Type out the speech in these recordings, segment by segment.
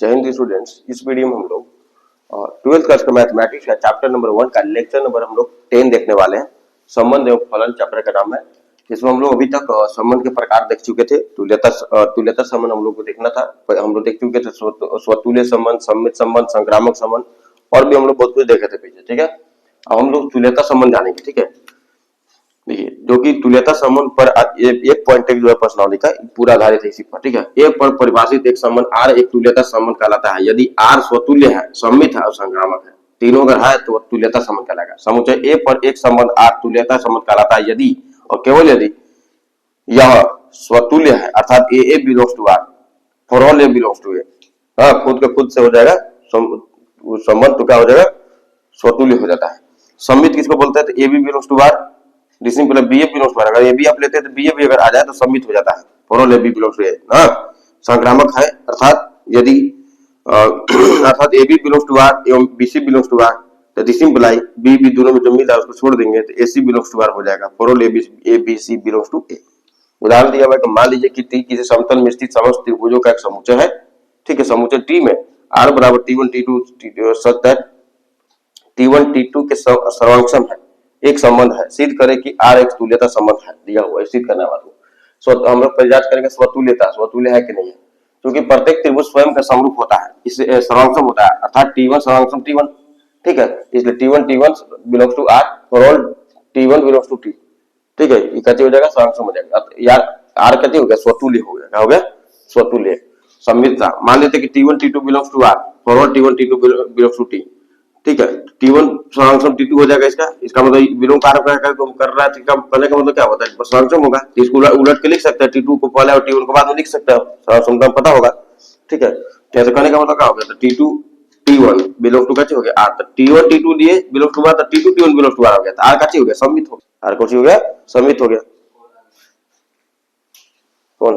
जय हिंद स्टूडेंट्स, इस वीडियो में हम लोग 12th क्लास का मैथमेटिक्स का चैप्टर नंबर 1 का लेक्चर नंबर हम लोग 10 देखने वाले हैं। संबंध एवं फलन चैप्टर का नाम है। इसमें हम लोग अभी तक संबंध के प्रकार देख चुके थे। तुल्यता संबंध हम लोग को देखना था। हम लोग देख चुके थे स्वतुल्य संबंध, सममित संबंध, संक्रामक संबंध और भी हम लोग बहुत कुछ देखे थे पीछे। ठीक है, अब हम लोग तुल्यता संबंध जानेंगे। ठीक है, देखिए जो कि तुल्यता संबंध पर एक पॉइंट जो है प्रश्नावली का पूरा आधारित है इसी पर। ठीक है, एक पर परिभाषित एक संबंध आर एक तुल्यता संबंध कहलाता है यदि आर स्वतुल्य है, सममित है और संक्रामक है। तीनों अगर है तो तुल्यता संबंध कहलाएगा। समुच्चय ए पर एक संबंध आर तुल्यता संबंध कहलाता है यदि और केवल यदि यह स्वतुल्य है, अर्थात a belongs to R, for all a belongs to A. हाँ, खुद का खुद से हो जाएगा संबंध, तो क्या हो जाएगा, स्वतुल्य हो जाता है। सममित किसको बोलते हैं, तो A B belongs to R, this implies b A belongs to R. अगर ए बी आप लेते हैं तो बी ए भी अगर आ जाए तो सममित हो जाता है, for all a B belongs to A. हाँ, संक्रामक है अर्थात यदि अर्थात a B belongs to R एवं b c belongs to R, तो डिसिंपल आई बी बी दोनों में जो मिला उसको छोड़ देंगे तो a c belongs to R हो जाएगा, for all a b c belongs to A. उदाहरण दिया हुआ है कि मान लीजिए कि किसी समतल में स्थित समस्त त्रिभुजों का एक समुच्चय है। ठीक है, समुच्चय टी में आर बराबर T one T two such that T one T two के सर्वांगसम है एक संबंध है। सिद्ध करें कि आर एक तुल्यता संबंध है, दिया हुआ है, सिद्ध करना है। हम लोग परिजात करेंगे स्वतुल्यता, स्वतुल्य है कि नहीं है, क्योंकि प्रत्येक त्रिभुज स्वयं का समरूप होता है, इससे सर्वांगसम होता है, अर्थात टी1 सर्वांगसम टी1। ठीक है, इसलिए T one belongs to R, for all T one belongs to T. ठीक है, ये कैसे हो जाएगा, सर्वांगसम हो जाएगा यार। आर कैसे हो गया, स्वतुल्य हो गया। क्या हो गया, स्वतुल्य। सममितता, मान लेते कि T one T two belongs to R, for all T one T two belongs to T. ठीक है, टी1 सर्वांगसम टी2 हो जाएगा। इसका मतलब बिलोंग कर रहा है, करने का मतलब क्या होता है, सर्वांगसम होगा। इसको उलट के लिख सकते हैं, टी2 को पहले और टी1 को बाद में लिख सकते हैं, सर्वांगसम पता होगा। ठीक है, तो ऐसे करने का मतलब क्या हो गया, तो टी2 टी1 बिलोंग टू कैसे हो गया आर, तो टी1 टी2 लिए बिलोंग टू आर, तो T two T one belong to R हो गया, तो आर कैसे हो गया, सममित हो गया। आर कैसे हो गया, सममित हो गया। कौन,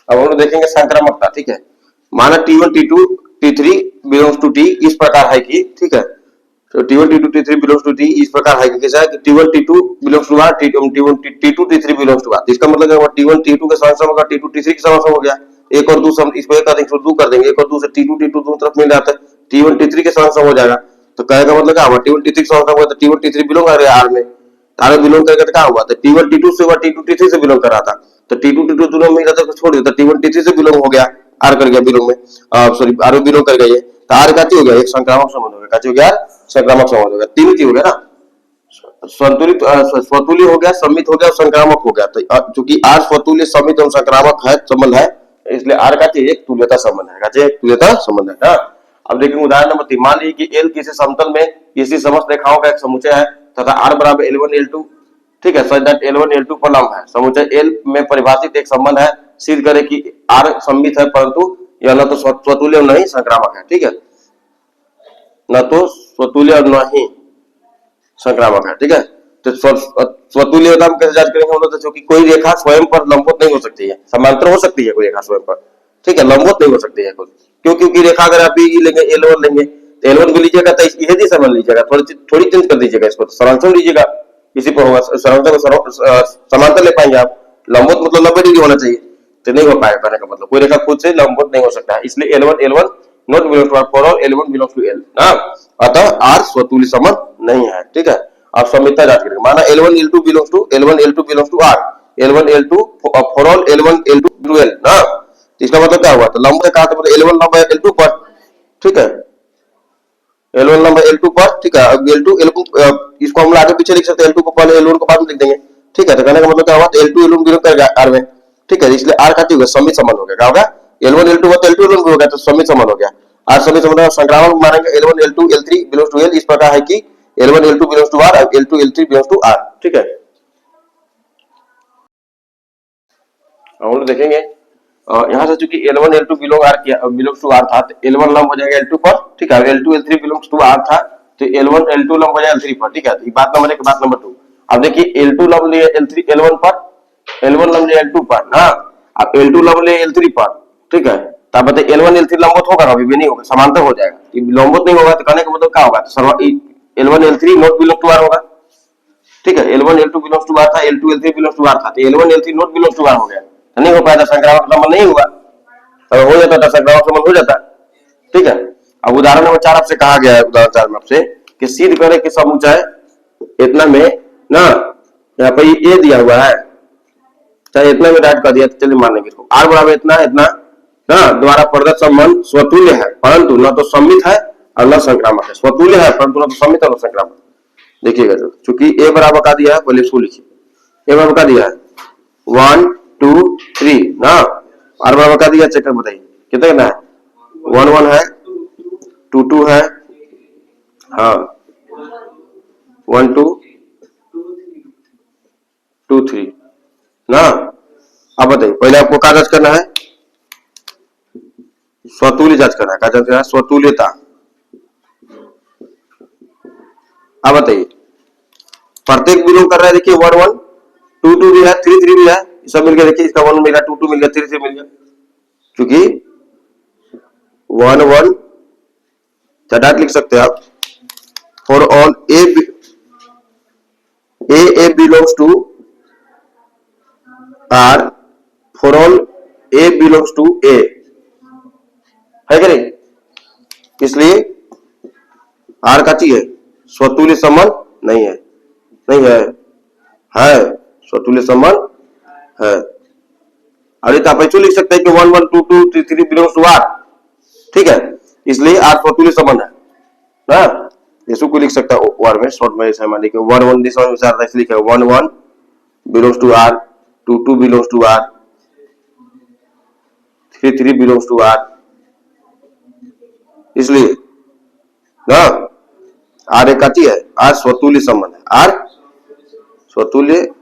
अब हम लोग देखेंगे संक्रामकता। ठीक है, माना T one T two T three belongs to T इस प्रकार है कि, ठीक है, तो T one T two T three belongs to T इस प्रकार है कि कैसा है कि T one T two belongs to R, T one T two T three belongs to R. इसका मतलब है टी1 टी2 के सर्वांगसम होगा, टी2 टी3 के सर्वांगसम हो गया। एक और दो सम इसको एक कर देंगे, दो कर देंगे, एक और दो से टी2 टी2 दोनों तरफ मिल जाता है, टी1 टी3 के सर्वांगसम हो जाएगा। तो कहेगा मतलब क्या हुआ, टी1 टी3 के सर्वांगसम हुआ तो टी1 टी3 बिलोंग कर रहा है आर में, आर में बिलोंग करके क्या हुआ, तो टी1 टी2 से हुआ, टी2 टी3 से बिलोंग कर रहा था, तो टी2 टी2 दोनों में रहता है, छोड़ दिया तो टी1 टी3 से बिलोंग हो गया, आर कर गया बिलोंग में, सॉरी आर में बिलोंग कर गया ये, तो आर क्या हो गया, एक संक्रामक संबंध हो गया। क्या हो गया, संक्रामक संबंध हो गया। तीन चीज हो गया ना, संतुलित स्वतुल्य हो गया, सम्मित हो गया और संक्रामक हो गया। तो चूंकि आर स्वतुल्य, सम्मित और संक्रामक है संबंध है, इसलिए आर का एक तुल्यता संबंध है, का एक तुल्यता संबंध है ना। अब देखिए उदाहरण नंबर 3, मान लीजिए कि एल किसी समतल में किसी समस्त रेखाओं का एक समुच्चय है तथा आर बराबर L1 L2, ठीक है, सच दैट L1 L2 पर लंब है। समुच्चय एल में परिभाषित एक संबंध है, सिद्ध करे कि आर सम्मित है परंतु यह न तो स्वतुल्य और न ही संक्रामक है। ठीक है, न तो स्वतुल्य और न ही संक्रामक है। ठीक है, तो स्वतुल्यता हम कैसे जांच करेंगे, हम लोग क्योंकि कोई रेखा स्वयं पर लंबवत नहीं हो सकती है, समांतर हो सकती है कोई रेखा स्वयं पर, ठीक है, लंबवत नहीं हो सकती है कोई। क्यों, क्योंकि रेखा अगर आप भी लेंगे L1 लेंगे तो L1 भी लीजिएगा तो यह दिशा में लीजिएगा, थोड़ी चेंज कर दीजिएगा, इसको सर्वांगसम लीजिएगा, इसी पर होगा सर्वांगसम को समांतर ले पाएंगे आप। लंबवत मतलब 90 डिग्री होना चाहिए, तो नहीं हो पाएगा, कहने का मतलब कोई रेखा खुद से लंबवत नहीं हो सकता है, इसलिए L1 not belongs to R, for all L1 belongs to L ना, अतः आर स्वतुल्य संबंध नहीं है। ठीक है, आप सम्मितता जांच करेंगे, माना L1 L2 belongs to R, L1 L2 for all L1 L2 to L ना, इसका मतलब क्या हुआ, तो लंब है कहा, तो मतलब L1 लंब है L2 पर। ठीक है, L1 लंब है L2 पर। ठीक है, अब L2 इसको हम आगे पीछे लिख सकते हैं, L2 को पहले L1 को बाद में लिख देंगे। ठीक है, तो कहने का मतलब क्या हुआ, तो L2 L1 बिलोंग करेगा आर में। ठीक है, इसलिए आर का होगा सम्मित संबंध हो गया। क्या होगा, L1 L2 तो L2 L1 भी हो गया, तो सम्मित संबंध हो गया। आर सम्मित संबंध संक्रामक मानेंगे L1 L2 L3 belongs to L, इस प्रकार है कि L1 L2 belongs to R, L2 L3 belongs to R. ठीक है, हम लोग देखेंगे यहाँ से चूंकि L1 L2 belongs to are था, तो L1 लंब हो जाएगा L2 पर। ठीक है, L2 L3 belongs to are था, तो L1 L2 लंब हो जाएगा L3 पर। ठीक है, बात नंबर 1, बात नंबर 2, अब देखिए L2 लंब लिए L3 L1 पर, L1 लंब लिए L2 पर ना, अब L2 लंब लिए L3 पर। ठीक है, तब बताइए L1 L3 लंबवत होगा, अभी भी नहीं होगा, समांतर हो जाएगा, लंबवत नहीं होगा, तो कहने का मतलब क्या होगा, तो L1 L3 not belong to R होगा। ठीक है, L1 L2 belongs to are था, L2 L3 belongs to are था, तो L1 L3 not belongs to R हो गया, नहीं हो पाया था, संक्रामक संबंध नहीं हुआ। अगर हो जाता था संक्रामक संबंध हो जाता। ठीक है, अब उदाहरण नंबर 4 आपसे कहा गया है, उदाहरण 4 में आपसे कि सिद्ध करें कि समुच्चय इतना में ना, यहाँ पर ये दिया हुआ है, चाहे इतना में राइट कर दिया तो चलिए मान लेंगे इसको, आर बराबर इतना इतना ना द्वारा प्रदत्त संबंध स्वतुल्य है, परंतु न तो सम्मित है और न संक्रामक है। स्वतुल्य है परंतु न तो सम्मित है न संक्रामक। देखिएगा तो चूंकि ए बराबर का दिया है, पहले इसको लिखिए। ए बराबर का दिया है 1 2 3 ना, आर बराबर का दिया, चेक कर बताइए कितना करना है। 1 1 है, 2 2 है, हाँ 1 2 2 3 ना। अब बताइए पहले आपको क्या जांच करना है, स्वतुल्य जांच करना है। क्या जांच करना है, स्वतुल्यता। अब बताइए प्रत्येक बिलोंग कर रहा है, देखिए 1 1 2 2 भी है, 3 3 भी है, सब मिल गया। देखिए इसका 1 मिल गया, 2 2 मिल गया, 3 3 मिल गया, क्योंकि 1 1 डायरेक्ट लिख सकते हैं आप, for all a belongs to R, for all a belongs to A, है कि नहीं। इसलिए आर का चाहिए स्वतुल्य संबंध नहीं है, नहीं है, है स्वतुल्य संबंध है। अरे तो आप ऐसे लिख सकते हैं कि 1 1 2 2 3 3 बिलोंग्स टू आर, ठीक है, इसलिए आर स्वतुल्य संबंध है ना। इसको कोई लिख सकता है ओआर में, शॉर्ट में ऐसे मान लीजिए 1 1 दिस वन विचार ऐसे लिखा है 1 1 belongs to R, 2 2 belongs to R, 3 3 belongs to R, इसलिए ना आर एक आती है, आर स्वतुल्य संबंध है, आर स्वतुल्य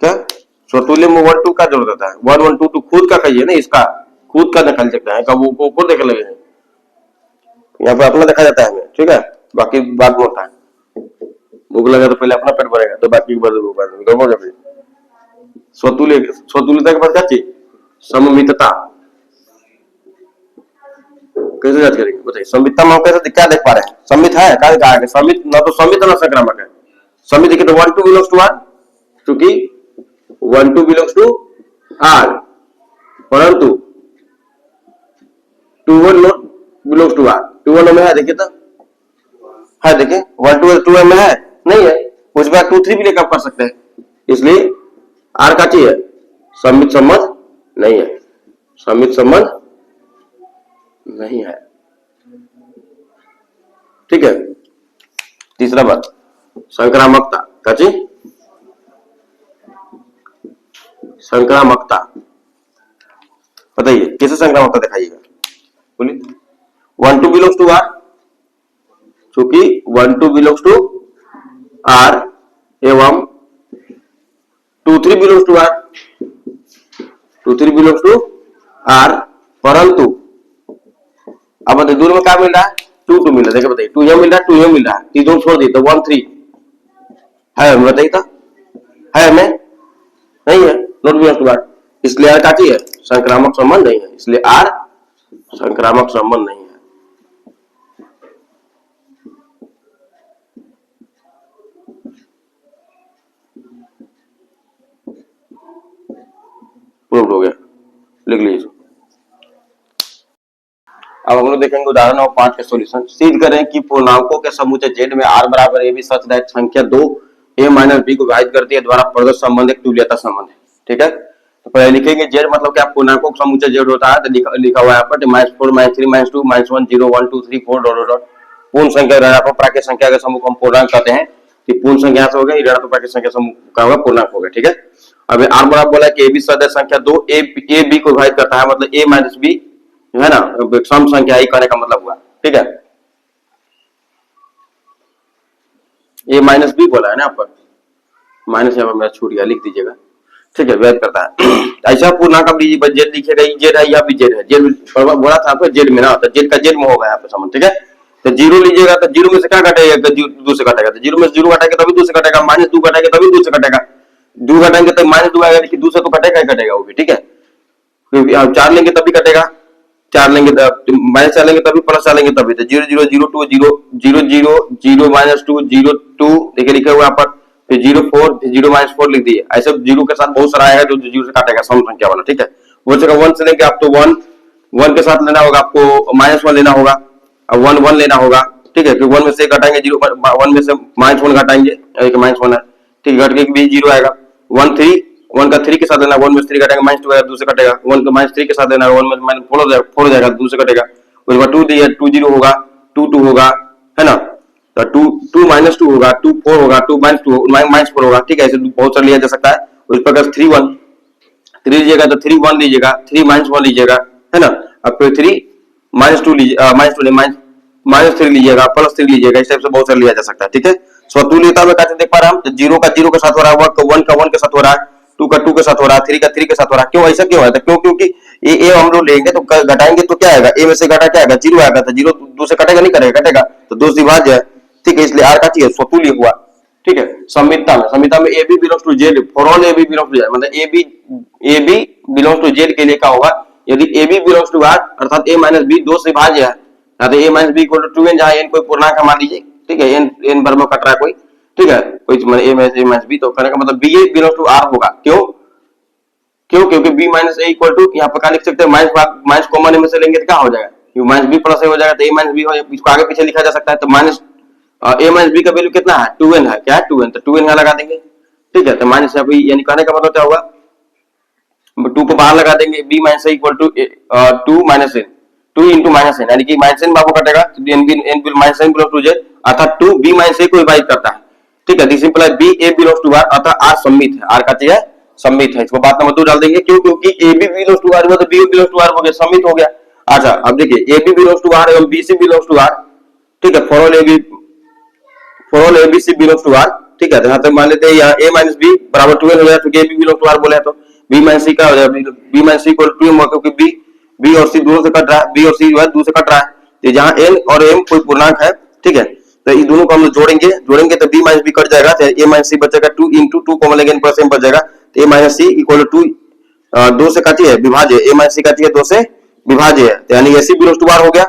क्या, स्वतुल्य में 1 2 का जरूरत होता है। 1 1 2 2 खुद का कहिए ना, इसका खुद का निकाल सकता है, कब वो खुद देख लगे, यहाँ पे अपना देखा जाता है हमें, ठीक है, बाकी बाद में होता है। भूख लगा तो पहले अपना पेट भरेगा, तो बाकी बाद स्वतुल्य, स्वतुल्यता के बाद क्या चाहिए, सममितता। कैसे जांच करेंगे बताइए, सममितता में हम कैसे क्या देख पा रहे हैं, सम्मित है, क्या कहा है सम्मित, ना तो सम्मित ना संक्रामक है। सम्मित देखिए तो 1 2 बिलोंग्स टू आर, क्योंकि 1 2 बिलोंग्स टू आर, परंतु 2 1 नॉट बिलोंग्स टू आर। 2 1 में है, देखिए तो है, देखिए 1 2 2 में है नहीं है, उस बार 2 3 भी लेकर कर सकते हैं, इसलिए आर का चाहिए सम्मित संबंध नहीं है, सम्मित संबंध नहीं है, ठीक है। तीसरा बात संक्रामकता का चाहिए, संक्रामकता बताइए कैसे संक्रामकता दिखाइएगा, बोलिए। 1 2 बिलोंग्स टू आर, क्योंकि 1 2 बिलोंग्स टू आर एवं 2 3 belongs to R, 2 3 belongs to R, परंतु अब बताइए दोनों में क्या मिल रहा है, 2 2 मिल रहा है, देखिए बताइए 2 यहाँ मिल रहा है, 2 यहाँ मिल रहा है, तीनों छोड़ दिए तो 1 3 है, बताइए तो है हमें नहीं है, नॉट बिलोंग्स टू आर, इसलिए आर का चाहिए संक्रामक संबंध नहीं है, इसलिए आर संक्रामक संबंध नहीं है। प्रूव हो गया, लिख लीजिए। अब हम लोग देखेंगे उदाहरण और 5 के सॉल्यूशन। सिद्ध करें कि पूर्णांकों के समुच्चय जेड में आर बराबर ए बी सच दैट संख्या 2 ए माइनस बी को विभाजित करती है द्वारा प्रदत्त संबंध एक तुल्यता संबंध है, ठीक है। तो पहले लिखेंगे जेड मतलब क्या, पूर्णांकों का समुच्चय जेड होता है, तो लिखा हुआ है यहाँ पर -4 -3 -2 -1 0 1 2 3 4 डॉट डॉट पूर्ण संख्या ऋणात्मक प्राकृत संख्या के समूह को हम पूर्णांक कहते हैं, कि पूर्ण संख्या से हो गया, ऋणात्मक प्राकृत संख्या समूह का होगा पूर्णांक हो गया, ठीक है। अब आर बराबर बोला कि ए बी सच दैट संख्या 2 ए बी को विभाजित करता है, मतलब ए माइनस बी है ना, सम संख्या ही कहने का मतलब हुआ, ठीक है। ए माइनस बी बोला है ना यहाँ पर, माइनस यहाँ पर मेरा छूट गया, लिख दीजिएगा, ठीक है, व्यक्त करता है। ऐसा पूर्णांक अब लीजिए, जेड लिखेगा, जेड है या भी जेड है, जेड बोला था आपको जेड में ना, तो जेड का जेड में होगा यहाँ पे संबंध, ठीक है। तो जीरो लीजिएगा तो जीरो में से क्या घटेगा, 2 से घटेगा, तो जीरो में से 0 घटेगा तभी 2 से घटेगा, -2 घटेगा तभी 2 से घटेगा, 2 घटाएंगे तो -2 आएगा, लेकिन 2 से तो घटेगा ही घटेगा वो भी, ठीक है, क्योंकि आप 4 लेंगे तभी घटेगा, 4 लेंगे, माइनस 4 लेंगे तभी, प्लस 4 लेंगे तभी। तो 0 0 0 2 0 0 0 0 माइनस 2 0 2 देखिए लिखा हुआ यहाँ पर, फिर 0 4 फिर 0 माइनस 4 लिख दिए। ऐसे जीरो के साथ बहुत सारा आएगा जो जीरो से काटेगा, सम संख्या वाला, ठीक है। वो जगह 1 से लेंगे आप तो 1 1 के साथ लेना होगा आपको, माइनस 1 लेना होगा, अब 1 1 लेना होगा, ठीक है। फिर 1 में से घटाएंगे, 0 1 में से माइनस 1 घटाएंगे, एक माइनस 1 है, ठीक है, घट के भी 0 आएगा। 1 3 1 का 3 के साथ लेना, 1 में 3 घटाएंगे माइनस 2 आएगा, 2 से कटेगा। 1 का माइनस 3 के साथ लेना, 1 में माइनस 4 हो जाएगा, 2 से कटेगा। उसके बाद 2 दिया, 2 0 होगा, 2 2 होगा, है ना। तो 2 2 माइनस 2 होगा, 2 4 होगा, 2 माइनस 2 माइनस 4 होगा, ठीक है। ऐसे बहुत सारा लिया जा सकता है। उस प्रकार 3 1 3 लीजिएगा तो 3 1 लीजिएगा, 3 माइनस 1 लीजिएगा, है ना। अब फिर 3 माइनस 2 लीजिए, माइनस 3 लीजिएगा, प्लस 3 लीजिएगा, इस टाइप से बहुत सारा लिया जा सकता है, ठीक है। स्वतुल्यता में कैसे देख पा रहे हैं हम, 0 का 0 के साथ हो रहा है, 1 का 1 के साथ हो रहा है, 2 का 2 के साथ हो रहा है, 3 का 3 के साथ हो रहा है। क्यों ऐसा क्यों है? क्यों? क्योंकि ए हम लोग लेंगे तो घटाएंगे तो क्या आएगा, ए में से घटा क्या आएगा, 0 आएगा। तो 0 2 से कटेगा, नहीं कटेगा, कटेगा, तो 2 से विभाज्य है, ठीक है। इसलिए आर का चाहिए स्वतुल्य हुआ, ठीक है। संहिता में a B belongs to Z, for all a B belongs to Z, मतलब a B belongs to Z के लिए क्या होगा, यदि a B belongs to R अर्थात ए माइनस बी 2 से विभाज्य है, तो a minus b equal to 2n, जहां n कोई पूर्णांक मान लीजिए, ठीक है, n बराबर कट रहा है कोई, ठीक है, कोई ए माइनस बी, तो कहने का मतलब B A belongs to R होगा। क्यों? क्योंकि B minus A equal to, यहाँ पर क्या लिख सकते हैं, माइनस कॉमन में से लेंगे तो क्या हो जाएगा, माइनस बी प्लस ए हो जाएगा, तो ए माइनस बी हो, इसको आगे पीछे लिखा जा सकता है। तो माइनस ए माइनस बी का वैल्यू कितना है, 2n है, क्या है 2n, तो 2n यहाँ लगा देंगे, ठीक है। तो माइनस यानी कहने का मतलब क्या होगा, 2 को बाहर लगा देंगे, B minus A equal to 2 minus N, 2 into minus N, यानी कि माइनस एन बाबू कटेगा, N minus N belongs to Z, अर्थात 2 बी माइनस ए को विभाजित करता है, ठीक है। This implies B A belongs to R, अर्थात आर सम्मित है, आर का चाहिए सम्मित है। इसको बात नंबर 2 डाल देंगे, क्यों? क्योंकि A B belongs to R हुआ तो बी बिलोंग्स टू आर हो गया, सम्मित हो गया। अच्छा अब देखिए, a B belongs to R एवं b c belongs to R, ठीक है, for all a b c belongs to R, ठीक है। तो यहाँ तक मान लेते हैं, यहाँ ए माइनस बी बराबर 2n हो जाए, तो A B belongs to R बोले तो बी माइनस सी का हो जाएगा, B minus C equal to 2m, क्योंकि बी और सी दोनों से कट रहा है, बी और सी जो है 2 से कट रहा है, तो जहां n और m कोई पूर्णांक है, ठीक है, तो इन दोनों को हम लोग जोड़ेंगे तो b माइनस बी कट जाएगा, तो a माइनस सी बचेगा, 2 इंटू 2 कॉमन लेंगे, प्लस m बच जाएगा, तो a minus C equal to 2 से काटी है विभाज्य, a माइनस सी काटी है 2 से विभाज्य है, तो यानी ac बिलोंग्स टू r हो गया,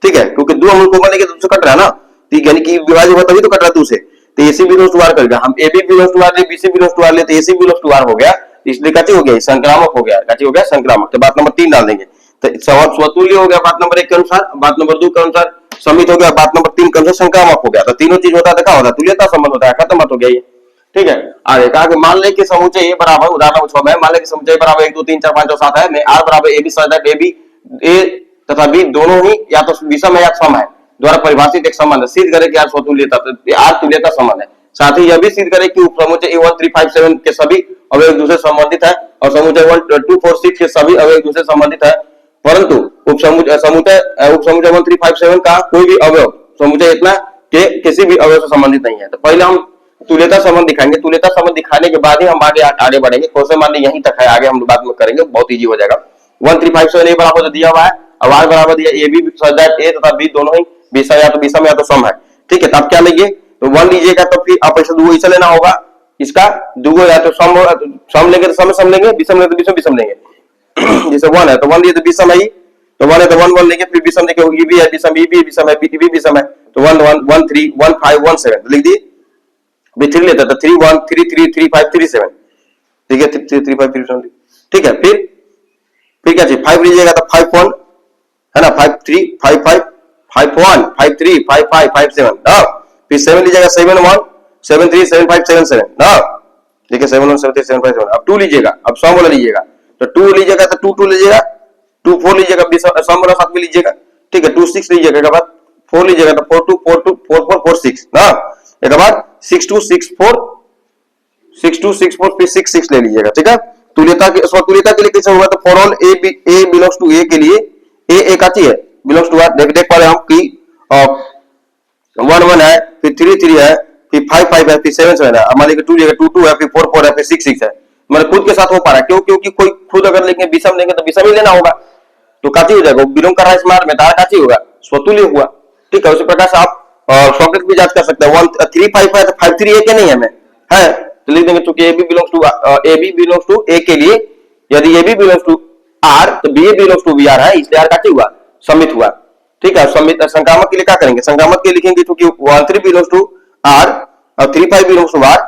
ठीक है। क्योंकि 2 हम लोग कॉमन लेंगे तो 2 से कट रहा है ना, ठीक है, यानी कि विभाज्य हुआ तभी तो कट रहा है 2 से, तो ac बिलोंग्स टू r कर गया। हम ab बिलोंग्स टू r ले, bc बिलोंग्स टू r ले, तो ac बिलोंग्स टू r हो गया, इसलिए काची हो गया, संक्रामक हो गया, काची हो गया संक्रामक। तो बात नंबर 3 डाल देंगे, तो स्वतुल्य हो गया बात नंबर 1 के अनुसार, बात नंबर 2 के अनुसार समित हो गया, बात नंबर 3 के अनुसार संक्रामक हो गया। तो तीनों चीज होता है, क्या होता है, तुल्यता संबंध होता है, खत्म बात हो गया ये, ठीक है। आगे कहा कि मान ले कि समुच्चय ए बराबर, उदाहरण 6 में मान ले कि समुच्चय ए बराबर 1 2 3 4 5 और 7 है, मैं r बराबर ए बी सच दैट ए तथा बी दोनों ही या तो विषम है या सम है, द्वारा परिभाषित एक संबंध है, सिद्ध करे कि r स्वतुल्यता, r तुल्यता संबंध है। साथ ही यह भी सिद्ध करे कि उपसमुच्चय A1 3 5 7 के सभी अवयव एक दूसरे से संबंधित है और समुच्चय 1 2 4 6 के सभी अवयव एक दूसरे से संबंधित है, परंतु उपसमुच्चय 1 3 5 7 का कोई भी अवयव समुच्चय इतना के किसी भी अवयव से संबंधित नहीं है। तो पहले हम तुल्यता संबंध दिखाएंगे, तुल्यता संबंध दिखाने के बाद ही हम आगे बढ़ेंगे। क्वेश्चन मान ली यहीं तक है, आगे हम बात में करेंगे, बहुत इजी हो जाएगा। 1 3 5 7 ए बराबर दिया हुआ है, अब r बराबर दिया ए बी सच दैट ए तथा बी दोनों ही विषम या तो सम है, ठीक है। तब क्या लेंगे, तो 1 लीजिएगा तो फिर आप ऐसा 2 ऐसा लेना होगा, इसका 2 या तो सम लेंगे तो सम लेंगे, विषम लेंगे तो विषम लेंगे। जैसे 1 है तो 1 लिए तो विषम है, तो 1 है तो 1 1 लेंगे, फिर विषम लेंगे, ये भी है विषम, ये भी विषम है, बी भी विषम है, तो 1 1 1 3 1 5 1 7 लिख दिए। भी 3 लेते तो 3 1 3 3 3 5 3 7, ठीक है, 3 3 5 3 7, ठीक है। फिर क्या चाहिए, 5 लीजिएगा तो 5 1 है ना, 5 3 5 5 5 1 5 3 5 5 5 7 ना, फिर 7 लीजिएगा 7 1 7 3 7 5 7 7 ना, देखिए 7 1 7 3 7 5 7। अब 2 लीजिएगा, अब सम वाला लीजिएगा, तो 2 लीजिएगा तो 2 2 लीजिएगा, 2 4 लीजिएगा, सम वाला साथ में लीजिएगा, ठीक है। 2 6 लीजिएगा, के बाद 4 लीजिएगा तो 4 2 4 2 4 4 4 6 ना, एक बाद 6 2 6 4 6 2 6 4 फिर 6 6 ले लीजिएगा, ठीक है। तुल्यता के स्वतुल्यता के लिए कैसे होगा, तो for all a belongs to A के लिए ए का चाहिए बिलोंग्स टू आर, देख पा रहे हम कि 1 1 है, फिर 3 3 है, फिर 5 5 है, फिर 7 7 है, मान लीजिए 2 लीजिएगा 2 2 है, फिर 4 4 है, फिर 6 6 है, मतलब खुद के साथ हो पा रहा है। क्यों? क्योंकि कोई खुद अगर लेंगे विषम लेंगे तो विषम ही लेना होगा, तो काची हो जाएगा, बिलोंग कर रहा है स्मार्ट में, तार काची होगा, स्वतुल्य हुआ, ठीक है। उसी प्रकार से आप सॉकेट भी जांच कर सकते हैं, 1 3 5 है तो 5 3 ए के नहीं है, तो लिख देंगे, क्योंकि A B belongs to A के लिए, यदि a B belongs to R, तो b A belongs to b R है, इसलिए आर का क्या हुआ, समित हुआ। ठीक है, समित संक्रामक के लिए क्या करेंगे, संक्रामक के लिए लिखेंगे क्योंकि 1 3 बिलोंग्स टू आर और 3 5 belongs to R,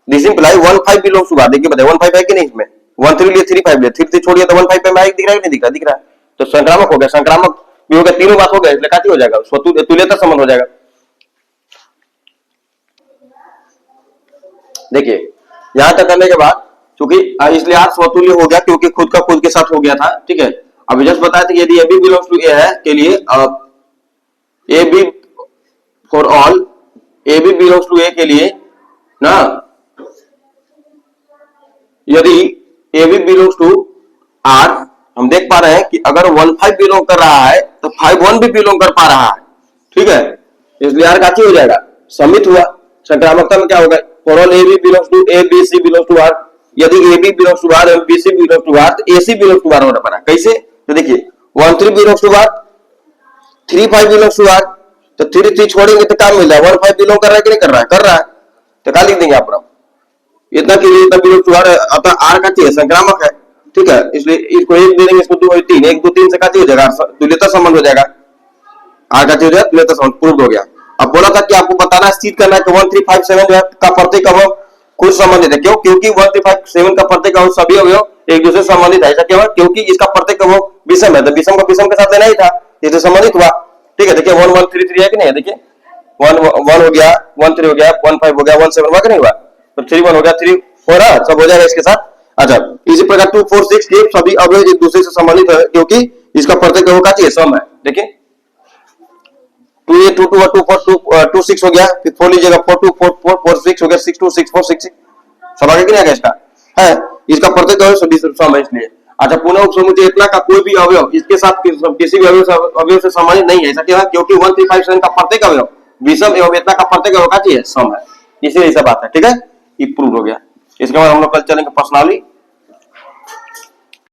this imply 1 5 belongs to R. देखिए बताइए 1 5 है कि नहीं इसमें, 1 3 लिए 3 5 लिए, 3 3 छोड़िए तो 1 5 पे में दिख रहा है कि नहीं दिख रहा, दिख रहा है। तो संक्रामक हो गया, संक्रामक भी हो गया, तीनों बात हो गया, इसलिए क्या हो जाएगा, तुल्यता संबंध हो जाएगा। देखिए यहां तक करने के बाद क्योंकि इसलिए आर स्वतुल्य हो गया क्योंकि खुद का खुद के साथ हो गया था। ठीक है, अभी जस्ट बताया था यदि a B belongs to A है के लिए a b for all, a B belongs to A के लिए ना, यदि a B belongs to R, हम देख पा रहे हैं कि अगर 1 5 बिलोंग कर रहा है तो 5 1 भी बिलोंग कर पा रहा है। ठीक है, इसलिए आर का हो जाएगा, समित हुआ। संक्रामकता में क्या होगा, for all a B belongs to A b c belongs to R, यदि a B belongs to R and b c belongs to R तो a c belongs to R होना पड़ा। कैसे, तो देखिए 1 3 belongs to R, 3 5 belongs to R, तो 3 3 छोड़ेंगे तो क्या मिल रहा है, 1 5 बिलोंग कर रहा है कि नहीं कर रहा है, कर रहा है, तो क्या लिख देंगे आप, इतना के लिए इतना बिलोंग टू आर, अतः आर का चाहिए संक्रामक है। ठीक है, इसलिए इसको 1 दे देंगे, इसको 2 3, 1 2 3 से का हो जाएगा, तुल्यता संबंध हो जाएगा, आर का हो जाएगा, तुल्यता संबंध प्रूव हो गया। अब बोला था कि आपको बताना सिद्ध करना है कि 1 3 5 7 जो है का प्रत्येक अवयव खुद संबंधित है। क्यों, क्योंकि 1 3 5 7 का प्रत्येक अवयव सभी अवयव एक दूसरे से संबंधित है। ऐसा क्यों है, क्योंकि इसका प्रत्येक अवयव विषम है, तो विषम को विषम के साथ लेना ही था, इससे संबंधित हुआ। ठीक है, देखिए 1 1 3 3 है कि नहीं है, देखिए 1 1 हो गया, 1 3 हो गया, 1 5 हो गया, 1 7 हुआ कि नहीं हुआ, तो 3 1 हो गया, 3 4 सब हो जाएगा इसके साथ। अच्छा, इसी प्रकार 2 4 6 के सभी अवयव एक दूसरे से संबंधित है क्योंकि इसका प्रत्येक अवयव का चाहिए सम है। देखिए 2 ये 2 2 2 4 2 6 हो गया, फिर 4 लीजिएगा, 4 2 4 4 4 6 हो गया, 6 2 6 4 6 6 सब आगे कि नहीं आगे इसका है, इसका प्रत्येक अवयव सम है इसलिए। अच्छा, पुनः उपसमुच्चय इतना का कोई भी अवयव इसके साथ किसी भी अवयव से संबंधित नहीं है। ऐसा क्यों है, क्योंकि 1 3 5 7 का प्रत्येक अवयव विषम एवं इतना का प्रत्येक अवयव का चाहिए सम है, इसीलिए ऐसा बात है। ठीक है, ये प्रूव हो गया। इसके बाद हम लोग कल चलेंगे प्रश्नावली।